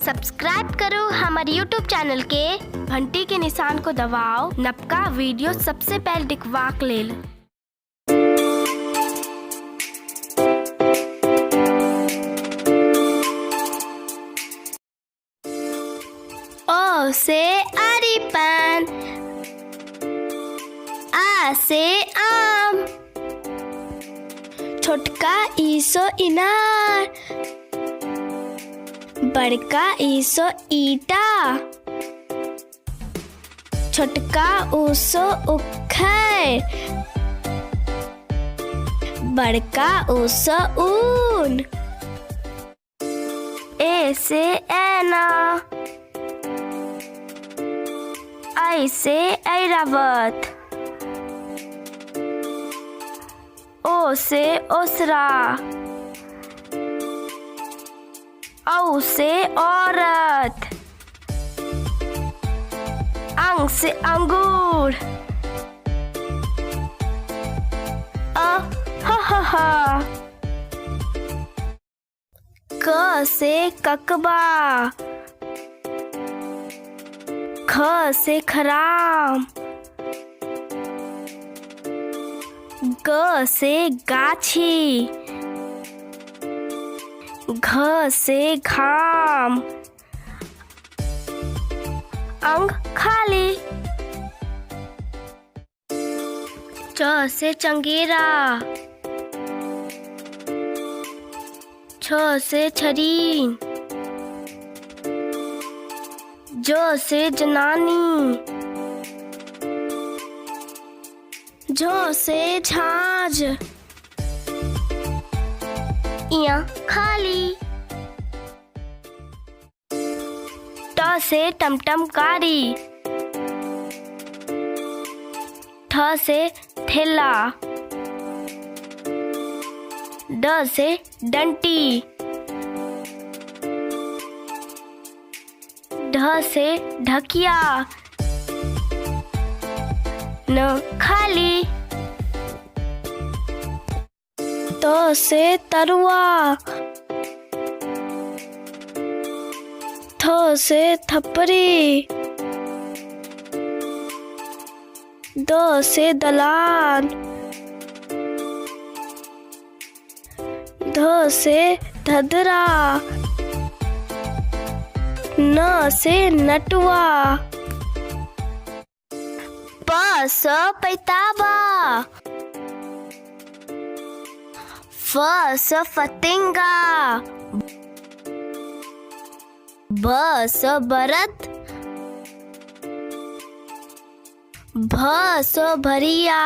Subscribe करो हमारे YouTube channel के घंटी के निशान को दबाओ नपका वीडियो सबसे पहले दिखवाक लेल। ओ से अरिपन, आ से आम, छोटका ईसो इनार, बड़का ईसो ईटा, छोटका ऊसो उखैर, बड़का ऊसो ऊन। ए से ऐना, ऐ से ऐरावत, ओ से ओसरा, औ से औरत, अंग से अंगूर, हा, क से ककबा, ख से खराम, ग से गाछी, घ से घाम, अंग खाली। च से चंगेरा, छ से छरीन, ज से जनानी, झ से झांझ, इया खाली। ट से टमटमकारी, ठ से थैला, ड से डंटी, ढ से ढकिया, न खाली। त से तरुआ, थ से थपरी, द से दलान, ध से धदरा, न से नटुआ। प से पैताबा, फ से फतिंगा, ब से बरत, भ से भरिया,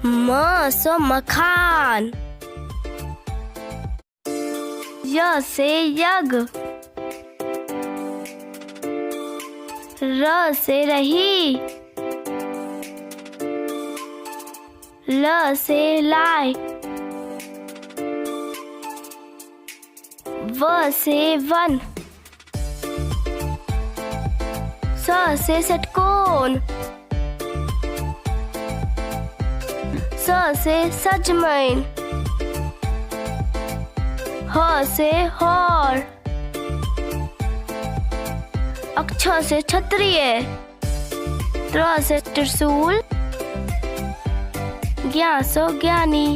म से मखान, य से यज्ञ, र से रही, ल से लाय, व से वन, स से षटकोण, स से सजमैन, ह से हौर, अक्ष से क्षत्रिय, त्र से त्रिशूल, ज्ञा से ज्ञानी।